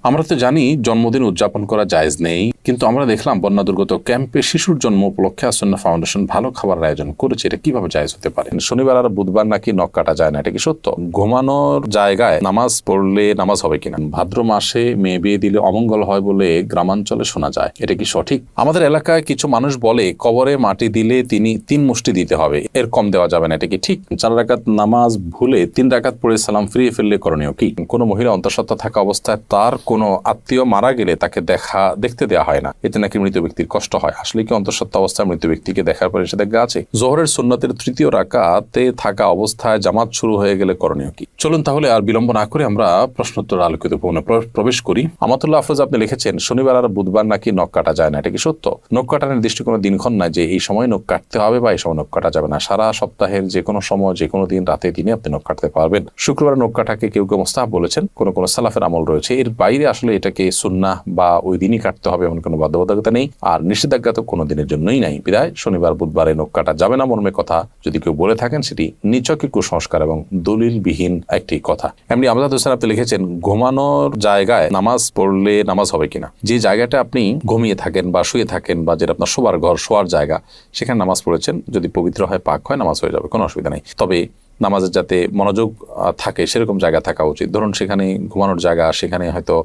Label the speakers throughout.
Speaker 1: আমরা তো জানি জন্মদিন উদযাপন করা জায়েজ নেই, কিন্তু আমরা দেখলাম বন্যা দুর্গত ক্যাম্পে শিশুর জন্ম উপলক্ষে আসন্না ফাউন্ডেশন ভালো খাবারের আয়োজন করেছে। এটা কিভাবে জায়েজ হতে পারে? শনিবার আর বুধবার নাকি নখ কাটা যায় না, এটা কি সত্য? ঘুমানোর জায়গায় নামাজ পড়লে নামাজ হবে কিনা? ভাদ্র মাসে মেয়ে বিয়ে দিলে অমঙ্গল হয় বলে গ্রামাঞ্চলে শোনা যায়, এটা কি সঠিক? আমাদের এলাকায় কিছু মানুষ বলে কবরে মাটি দিলে তিনি 3 মুষ্টি দিতে হবে, এর কম দেওয়া যাবে না, এটা কি ঠিক? 4 রাকাত নামাজ ভুলে 3 রাকাত পড়ে সালাম ফিরিয়ে ফেললে করণীয় কি? কোনো মহিলা অন্তঃসত্ত্বা থাকা অবস্থায় তার কোনো আত্মীয় মারা গেলে তাকে দেখতে দেওয়া হয় না, এতে নাকি মৃত ব্যক্তির কষ্ট হয়। আসলে কি অন্তঃসত্ত্বা অবস্থায় মৃত ব্যক্তিকে দেখার পরে নিষেধাজ্ঞা আছে? জোহরের সুন্নতের 3য় রাকাতে থাকা অবস্থায় জামাত শুরু হয়ে গেলে করণীয় কি? চলুন তাহলে আর বিলম্ব না করে আমরা প্রশ্নোত্তর আলোকিত প্রবেশ করি। আমাতুল্লাহ আফরোজ আপনি লিখেছেন শনিবার আর বুধবার নাকি নখ কাটা যায় না, এটা কি সত্য? নখ কাটার নির্দিষ্ট কোনো দিনক্ষণ নাই যে এই সময় নখ কাটতে হবে বা এই সময় নখ কাটা যাবে না। সারা সপ্তাহের যে কোনো সময় যে কোনো দিন রাতে দিনে আপনি নখ কাটতে পারবেন। শুক্রবার নখ কাটাকে কেউ কেউ মুস্তাহাব বলেছেন, কোনো সালাফের আমল রয়েছে। এর বাইরে আসলে এটাকে সুন্নাহ বা ওই দিনই কাটতে হবে এমন কোনো বাধ্যবাধকতা নেই, আর নিষেধাজ্ঞা তো কোনো দিনের জন্যই নাই। বিদায় শনিবার বুধবারে নখ কাটা যাবে না মর্মে কথা যদি কেউ বলে থাকেন, সেটি নিছকই কুসংস্কার এবং দলিলবিহীন একটি কথা। এমনি আমজাদ হোসেন আপনি লিখেছেন ঘুমানোর জায়গায় নামাজ পড়লে নামাজ হবে কিনা? যে জায়গাটা আপনি ঘুমিয়ে থাকেন বা শুয়ে থাকেন বা যেটা আপনার শোবার ঘর, শোয়ার জায়গা, সেখানে নামাজ পড়েছেন, যদি পবিত্র হয়, পাক হয়, নামাজ হয়ে যাবে, কোনো অসুবিধা নেই। তবে নামাজের যাতে মনোযোগ থাকে সেরকম জায়গা থাকা উচিত। ধরুন সেখানে ঘুমানোর জায়গা, সেখানে হয়তো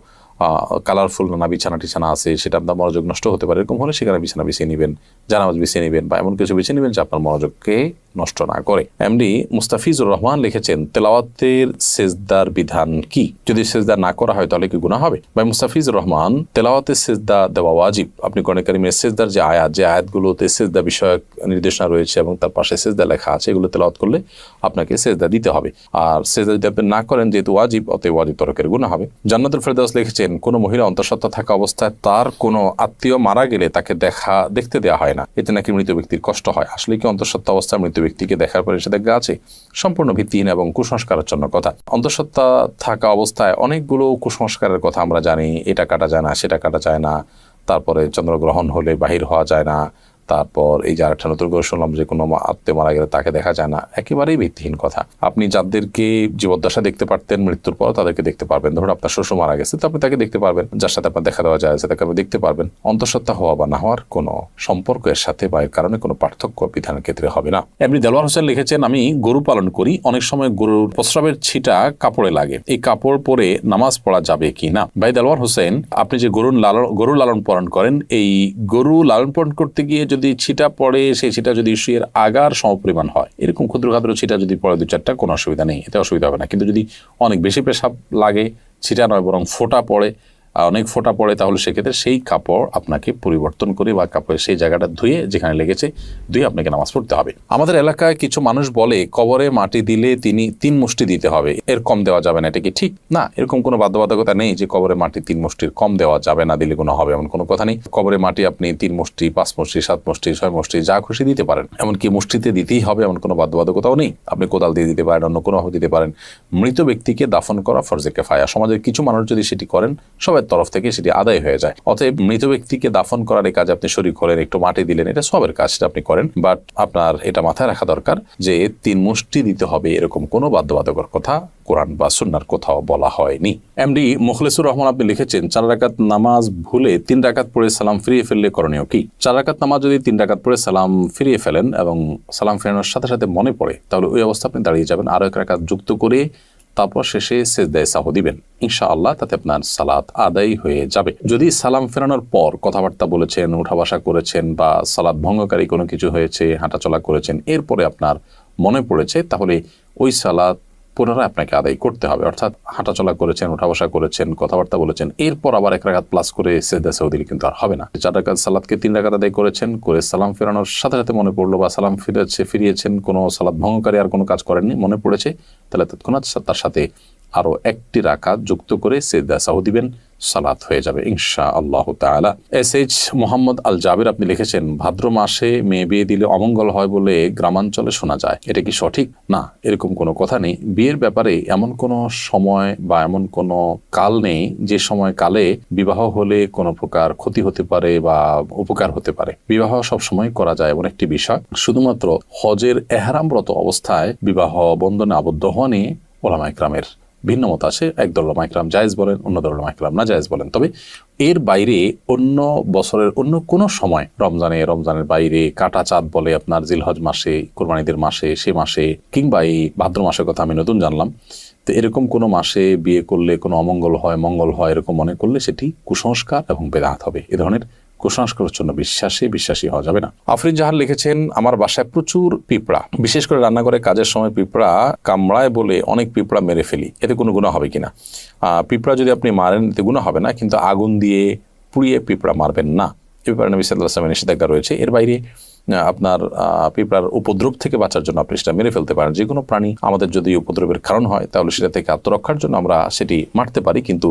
Speaker 1: কালারফুল না বিছানা আছে, সেটা আপনার মনোযোগ নষ্ট হতে পারে। এরকম হলে সেখানে বিছানা বিছিয়ে নেবেন, জানামাজ বিছিয়ে নেবেন বা এমন কিছু বিছিয়ে নেবেন যে আপনার মনোযোগকে নষ্ট না করে। এমডি মুস্তাফিজুর রহমান লিখেছেন তেলাওয়াতের সেজদার বিধান কি? যদি সেজদা না করা হয় তাহলে কি গুনাহ হবে? ভাই মুস্তাফিজুর রহমান, তেলাওয়াতের সেজদা দেওয়া ওয়াজিব। আপনি কোরআন কারীমের সেজদার যে আয়াতগুলোতে সেজদা বিষয়ক নির্দেশনা রয়েছে এবং তার পাশে সেজদা লেখা আছে, এগুলো তেলাওয়াত করলে আপনাকে সেজদা দিতে হবে। আর সেজদা যদি আপনি না করেন, যেহেতু ওয়াজিব, অতএব ওয়াজিব তরকের গুনাহ হবে। জান্নাতুল ফেরদাউস লিখেছেন কোনো মহিলা অন্তঃসত্ত্বা থাকা অবস্থায় তার কোনো আত্মীয় মারা গেলে তাকে দেখতে দেওয়া হয় না, এতে নাকি মৃত ব্যক্তির কষ্ট হয়। আসলে কি অন্তঃসত্ত্বা অবস্থায় মৃত ব্যক্তিকে দেখার পরে নিষেধাজ্ঞা আছে? সম্পূর্ণ ভিত্তিহীন এবং কুসংস্কারের জন্য কথা। অন্তঃসত্ত্বা থাকা অবস্থায় অনেকগুলো কুসংস্কারের কথা আমরা জানি। এটা কাটা যায় না, সেটা কাটা যায় না, তারপরে চন্দ্রগ্রহণ হলে বাহির হওয়া যায় না, তারপর এই যে আরেকটা নতুন করে শুনলাম যে কোনো আত্মীয় মারা গেলে তাকে দেখা যায় না। একেবারেই ভিত্তিহীন কথা। আপনি যাদেরকে জীবদ্দশা দেখতে পারতেন, মৃত্যুর পর তাদেরকে দেখতে পারবেন। ধরুন আপনার শ্বশুর মারা গেছে, তো আপনি তাকে দেখতে পারবেন, যার সাথে আপনার দেখা দেওয়া যায় তাকে আপনি দেখতে পারবেন। অন্তঃসত্ত্বা হওয়া বা না হওয়ার কোনো সম্পর্ক এর সাথে বা এর কারণে কোনো পার্থক্য বিধানের ক্ষেত্রে হবে না। এমনি দেলোয়ার হোসেন লিখেছেন আমি গরু পালন করি, অনেক সময় গরুর প্রস্রাবের ছিটা কাপড়ে লাগে, এই কাপড় পরে নামাজ পড়া যাবে কি না? ভাই দেলোয়ার হোসেন, আপনি যে গরু লালন পালন করেন, এই গরু লালন পালন করতে গিয়ে যদি ছিটা পড়ে, সেই ছিটা যদি শুয়ের আগার সমপরিমাণ হয়, এরকম ক্ষুদ্র ক্ষুদ্র ছিটা যদি পড়ে 2-4টা, কোনো অসুবিধা নেই, এতে অসুবিধা হবে না। কিন্তু যদি অনেক বেশি পেশাব লাগে, ছিটা নয় বরং ফোঁটা পড়ে, অনেক ফোঁটা পড়ে, তাহলে সেক্ষেত্রে সেই কাপড় আপনাকে পরিবর্তন করে বা কাপড়ের সেই জায়গাটা ধুয়ে, যেখানে লেগেছে ধুয়ে আপনাকে নামাজ পড়তে হবে। আমাদের এলাকায় কিছু মানুষ বলে কবরে মাটি দিলে তিনি 3 মুষ্টি দিতে হবে, এর কম দেওয়া যাবে না, এটা কি ঠিক? না, এরকম কোনো বাধ্যবাধকতা নেই যে কবরে মাটি 3 মুষ্টির কম দেওয়া যাবে না, দিলে কোনো হবে এমন কোনো কথা নেই। কবরে মাটি আপনি 3 মুষ্টি, 5 মুষ্টি, 7 মুষ্টি, 6 মুষ্টি, যা খুশি দিতে পারেন। এমনকি মুষ্টিতে দিতেই হবে এমন কোনো বাধ্যবাধকতাও নেই। আপনি কোদাল দিয়ে দিতে পারেন, অন্য কোনোভাবে দিতে পারেন। মৃত ব্যক্তিকে দাফন করা ফরজে কিফায়া। সমাজের কিছু মানুষ যদি সেটি করেন, সবার তরফ থেকে সেটি আদায় হয়ে যায়। অতএব মৃত ব্যক্তিকে দাফন করার এই কাজে আপনি শরীক হলেন, একটু মাটি দিলেন, এটা সবের কাজটা আপনি করেন। বাট আপনার এটা মাথায় রাখা দরকার যে 3 মুষ্টি দিতে হবে এরকম কোনো বাধ্যবাধকতার কথা কোরআন বা সুন্নাহর কোথাও বলা হয়নি। এমডি মুখলেসুর রহমান আপনি লিখেছেন 4 রাকাত নামাজ ভুলে 3 রাকাত পড়ে সালাম ফিরিয়ে ফেললে করণীয় কি? 4 রাকাত নামাজ যদি 3 রাকাত পড়ে সালাম ফিরিয়ে ফেলেন এবং সালাম ফেরানোর সাথে সাথে মনে পড়ে, তাহলে ওই অবস্থা আপনি দাঁড়িয়ে যাবেন, আরো 1 রাকাত যুক্ত করে তারপর শেষে সেজদায়ে সাহু দিবেন। ইনশাআল্লাহ তাতে আপনার সালাত আদায় হয়ে যাবে। যদি সালাম ফেরানোর পর কথাবার্তা বলেছেন, উঠা বসা করেছেন বা সালাত ভঙ্গকারী কোনো কিছু হয়েছে, হাঁটাচলা করেছেন, এরপরে আপনার মনে পড়েছে, তাহলে ওই সালাত পুনরায় আপনাকে আদায় করতে হবে। অর্থাৎ হাঁটাচলা করেছেন, উঠা বসা করেছেন, কথাবার্তা বলেছেন, এরপর আবার 1 রাকাত প্লাস করে সেজদায়ে সাহু দিলে কিন্তু আর হবে না। 4 রাকাত সালাতকে 3 রাকাত আদায় করেছেন, করে সালাম ফেরানোর সাথে সাথে মনে পড়লো বা সালাম ফিরিয়েছেন, কোনো সালাত ভঙ্গকারী আর কোনো কাজ করেননি, মনে পড়েছে, তাহলে তৎক্ষণাৎ তার সাথে আরো 1টি রাকাত যুক্ত করে সেজদায়ে সাহু দিবেন, সালাত হয়ে যাবে ইনশাআল্লাহ তাআলা। এসএইচ মোহাম্মদ আল জাবির আপনি লিখেছেন ভাদ্র মাসে মেয়ে বিয়ে দিলে অমঙ্গল হয় বলে গ্রামাঞ্চলে শোনা যায়, এটা কি সঠিক? না, এরকম কোনো কথা নেই। বিয়ের ব্যাপারে এমন কোনো সময় বা এমন কোনো কাল নেই যে সময় কালে বিবাহ হলে কোনো প্রকার ক্ষতি হতে পারে বা উপকার হতে পারে। বিবাহ সব সময় করা যায় এমন একটি বিষয়। শুধুমাত্র হজের এহরামরত অবস্থায় বিবাহ বন্ধনে আবদ্ধ হওয়া নিয়ে উলামায়ে কেরামের ভিন্ন মত আছে। একদল উলামা ইকরাম জায়েজ বলেন, অন্য দল উলামা ইকরাম না জায়েজ বলেন। তবে এর বাইরে অন্য বছরের অন্য কোনো সময়, রমজানের বাইরে, কাটা চাঁদ বলে আপনার জিলহজ মাসে, কোরবানিদের মাসে, সে মাসে, কিংবা এই ভাদ্র মাসের কথা আমি নতুন জানলাম, তো এরকম কোনো মাসে বিয়ে করলে কোনো অমঙ্গল হয়, মঙ্গল হয় এরকম মনে করলে সেটি কুসংস্কার এবং বেদাত হবে। এ ধরনের কুসংস্কারের জন্য বিশ্বাসী হওয়া যাবে না। আফরিন জাহান লিখেছেন, আমার বাসায় প্রচুর পিঁপড়া, বিশেষ করে রান্নাঘরে কাজের সময় পিঁপড়া কামড়ায় বলে অনেক পিঁপড়া মেরে ফেলি, এতে কোনো গুনাহ হবে কিনা? পিঁপড়া যদি আপনি মারেন এতে গুনাহ হবে না, কিন্তু আগুন দিয়ে পুড়িয়ে পিঁপড়া মারবেন না। এ ব্যাপারে নবী সাল্লাল্লাহু আলাইহি ওয়াসাল্লামের নিষেধাজ্ঞা রয়েছে। এর বাইরে আপনার পিঁপড়ার উপদ্রব থেকে বাঁচার জন্য আপনি সেটা মেরে ফেলতে পারেন। যে কোনো প্রাণী আমাদের যদি উপদ্রবের কারণ হয় তাহলে সেটা থেকে আত্মরক্ষার জন্য আমরা সেটি মারতে পারি, কিন্তু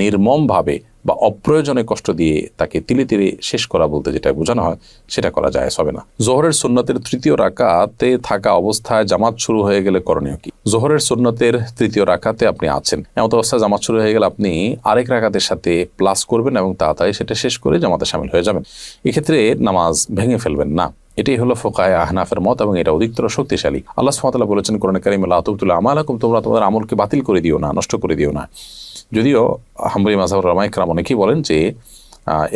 Speaker 1: নির্মমভাবে বা অপ্রয়োজনে কষ্ট দিয়ে তাকে তিলে তিলে শেষ করা বলতে যেটা বোঝানো হয় সেটা করা জায়েজ হবে না। জোহরের সুন্নতের তৃতীয় রাকাতে থাকা অবস্থায় জামাত শুরু হয়ে গেলে করণীয় কি? জোহরের সুন্নতের তৃতীয় রাকাতে আপনি আছেন, এমন অবস্থায় জামাত শুরু হয়ে গেলে আপনি আরেক রাকাতের সাথে প্লাস করবেন এবং তাড়াতাড়ি সেটা শেষ করে জামাতে শামিল হয়ে যাবেন। এক্ষেত্রে নামাজ ভেঙে ফেলবেন না। এটাই হলো ফুকাহায়ে আহনাফের মত এবং এটা অধিকতর শক্তিশালী। আল্লাহ সুবহানাহু ওয়া তাআলা বলেছেন কোরআনে কারিমে, লা তুবতিলু আমালাকুম, তোমরা তোমাদের আমলকে বাতিল করে দিও না, নষ্ট করে দিও না। যদিও হাম্বলী মাযহাবের উলামা ইকরাম অনেকেই বলেন যে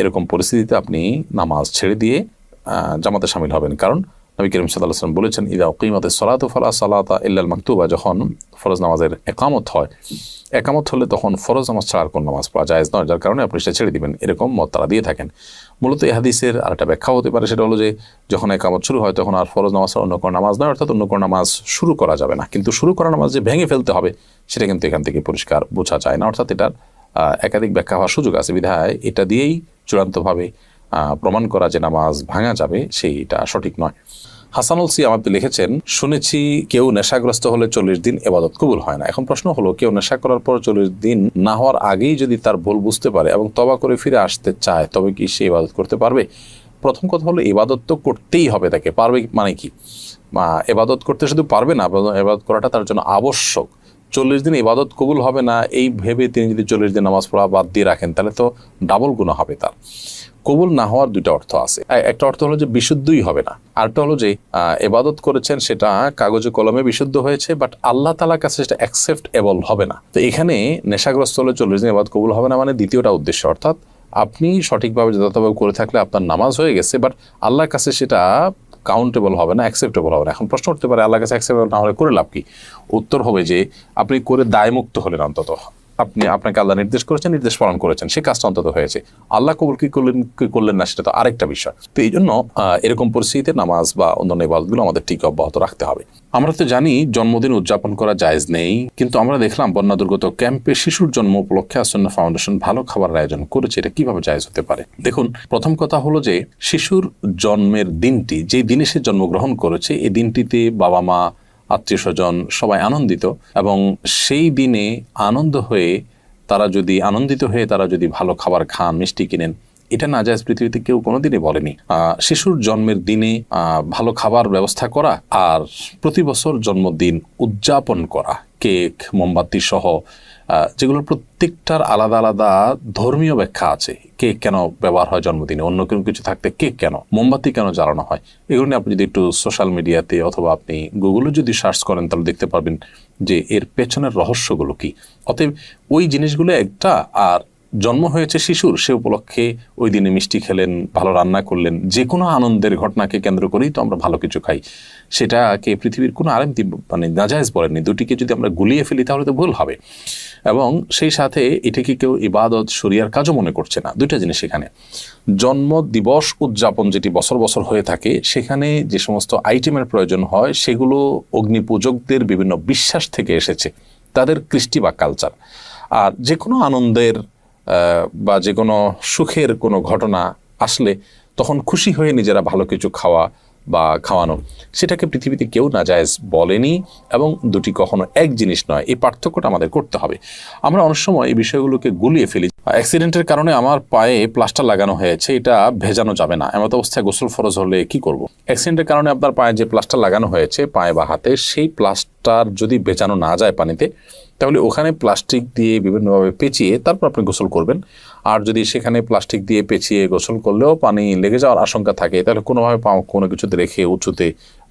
Speaker 1: এরকম পরিস্থিতিতে আপনি নামাজ ছেড়ে দিয়ে জামাতে শামিল হবেন, কারণ নবী করিম সাল্লাল্লাহু আলাইহি ওয়াসাল্লাম বলেছেন, ইযা উকিমাতিস সালাতু ফালা সালাতা ইল্লাল মাকতুবা, যখন ফরজ নামাজের একামত হয়, একামত হলে তখন ফরজ নামাজ ছাড়ার কোন নামাজ পড়া জায়েজ নয়, যার কারণে আপনি সেটা ছেড়ে দিবেন, এরকম মত তারা দিয়ে থাকেন। মূলত এই হাদিসের আর একটা ব্যাখ্যা হতে পারে, সেটা হলো যে যখন একামত শুরু হয় তখন আর ফরজ নামাজ ছাড়া অন্য কোনো নামাজ নয়, অর্থাৎ অন্য কোনো নামাজ শুরু করা যাবে না। কিন্তু শুরু করা নামাজ যে ভেঙে ফেলতে হবে সেটা কিন্তু এখান থেকে পরিষ্কার বোঝা যায় না, অর্থাৎ এটার একাধিক ব্যাখ্যা হওয়ার সুযোগ আছে। বিধায় এটা দিয়েই চূড়ান্তভাবে প্রমাণ করা যে নামাজ ভাঙা যাবে সেইটা সঠিক নয়। হাসানুল সিয়াম আপনি লিখেছেন, শুনেছি কেউ নেশাগ্রস্ত হলে 40 দিন ইবাদত কবুল হয় না। এখন প্রশ্ন হলো, কেউ নেশা করার পর 40 দিন না হওয়ার আগেই যদি তার ভুল বুঝতে পারে এবং তওবা করে ফিরে আসতে চায়, তবে কি সে ইবাদত করতে পারবে? প্রথম কথা হলো, ইবাদত তো করতেই হবে তাকে। পারবে মানে কি? ইবাদত করতে শুধু পারবে না, ইবাদত করাটা তার জন্য আবশ্যক। 40 দিন ইবাদত কবুল হবে না এই ভেবে তিনি যদি 40 দিন নামাজ পড়া বাদ দিয়ে রাখেন তাহলে তো ডাবল গুনাহ হবে তার। কবুল না হওয়ার দুইটা অর্থ আছে। একটা অর্থ হলো যে বিশুদ্ধই হবে না, আরেকটা হলো যে ইবাদত করেছেন সেটা কাগজে কলমে বিশুদ্ধ হয়েছে, বাট আল্লাহ তাআলার কাছে সেটা অ্যাকসেপ্টেবল হবে না। তো এখানে নেশাগ্রস্ত হলে 40 দিন ইবাদত কবুল হবে না মানে দ্বিতীয়টা উদ্দেশ্য, অর্থাৎ আপনি সঠিকভাবে যথাযথভাবে করে থাকলে আপনার নামাজ হয়ে গেছে, বাট আল্লাহর কাছে সেটা কাউন্টেবল হবে না, অ্যাকসেপ্টেবল হবে না। এখন প্রশ্ন উঠতে পারে, আল্লাহর কাছে অ্যাকসেপ্টেবল না হলে করে লাভ কি? উত্তর হবে যে আপনি করে দায়মুক্ত হলেন, অন্তত আপনাকে আল্লাহ নির্দেশ করেছেন, নির্দেশ পালন করেছেন, সে কাজটা অন্তত হয়েছে। আল্লাহ কবুল কি করলেন না সেটা তো আরেকটা বিষয়। তো এই জন্য এরকম পরিস্থিতিতে নামাজ বা অন্যান্য ইবাদতগুলো আমাদের ঠিক অব্যাহত রাখতে হবে। আমরা তো জানি জন্মদিন উদযাপন করা জায়েজ নেই, কিন্তু আমরা দেখলাম বন্যা দুর্গত ক্যাম্পে শিশুর জন্ম উপলক্ষে আসন্না ফাউন্ডেশন ভালো খাবারের আয়োজন করেছে। এটা কিভাবে জায়েজ হতে পারে? দেখুন, প্রথম কথা হলো যে শিশুর জন্মের দিনটি, যে দিনে সে জন্মগ্রহণ করেছে, এই দিনটিতে বাবা মা, আত্মীয় স্বজন সবাই আনন্দিত, এবং সেই দিনে আনন্দিত হয়ে তারা যদি ভালো খাবার খান, মিষ্টি কিনেন, এটা না জায়েজ পৃথিবীতে কেউ কোনোদিনই বলেনি। শিশুর জন্মের দিনে ভালো খাবার ব্যবস্থা করা আর প্রতি বছর জন্মদিন উদযাপন করা, কেক, মোমবাতি সহ, যেগুলোর প্রত্যেকটার আলাদা আলাদা ধর্মীয় ব্যাখ্যা আছে। কেক কেন ব্যবহার হয় জন্মদিনে, অন্য কোনো কিছু থাকতে কেক কেন, মোমবাতি কেন জ্বালানো হয়, এগুলো নিয়ে আপনি যদি একটু সোশ্যাল মিডিয়াতে অথবা আপনি গুগলে যদি সার্চ করেন তাহলে দেখতে পারবেন যে এর পেছনের রহস্যগুলো কি। অতএব ওই জিনিসগুলো একটা, আর জন্ম হয়েছে শিশুর, সে উপলক্ষে ওই দিনে মিষ্টি খেলেন, ভালো রান্না করলেন, যে কোনো আনন্দের ঘটনাকে কেন্দ্র করেই তো আমরা ভালো কিছু খাই, সেটাকে পৃথিবীর কোনো আলেম মানে নাজায়েজ বলেননি। দুটিকে যদি আমরা গুলিয়ে ফেলি তাহলে তো ভুল হবে, এবং সেই সাথে এটাকে কেউ ইবাদত শরিয়ার কাজও মনে করছে না। দুইটা জিনিস এখানে। জন্ম দিবস উদযাপন যেটি বছর বছর হয়ে থাকে, সেখানে যে সমস্ত আইটেমের প্রয়োজন হয় সেগুলো অগ্নিপূজকদের বিভিন্ন বিশ্বাস থেকে এসেছে, তাদের কৃষ্টি বা কালচার। আর যে কোনো আনন্দের বা যে কোনো সুখের কোনো ঘটনা আসলে তখন খুশি হয়ে নিজেরা ভালো কিছু খাওয়া বা খাওয়ানো, সেটাকে পৃথিবীতে কেউ নাজায়েজ বলেনি, এবং দুটি কখনো এক জিনিস নয়। এই পার্থক্যটা আমাদের করতে হবে। আমরা অনেক সময় এই বিষয়গুলোকে গুলিয়ে ফেলি। অ্যাক্সিডেন্টের কারণে আমার পায়ে প্লাস্টার লাগানো হয়েছে, এটা ভেজানো যাবে না, এমত অবস্থায় গোসল ফরজ হলে কি করব? অ্যাক্সিডেন্টের কারণে আপনার পায়ে যে প্লাস্টার লাগানো হয়েছে পায়ে বা হাতে, সেই প্লাস্টার যদি ভেজানো না যায় পানিতে, তাহলে ওখানে প্লাস্টিক দিয়ে বিভিন্নভাবে পেঁচিয়ে তারপর আপনি গোসল করবেন। আর যদি সেখানে প্লাস্টিক দিয়ে পেঁচিয়ে গোসল করলেও পানি লেগে যাওয়ার আশঙ্কা থাকে, তাহলে কোনোভাবে কোনো কিছুতে রেখে উঁচুতে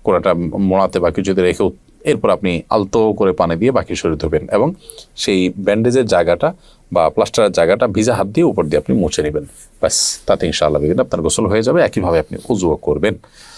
Speaker 1: কোনোটা মোড়াতে বা কিছুতে রেখে এরপর আপনি আলতো করে পানি দিয়ে বাকি শরীর ধোবেন এবং সেই ব্যান্ডেজের জায়গাটা বা প্লাস্টারের জায়গাটা ভিজা হাত দিয়ে উপর দিয়ে আপনি মুছে নেবেন। ব্যাস, তাতে ইনশাআল্লাহ আপনার গোসল হয়ে যাবে। একইভাবে আপনি উযুও করবেন।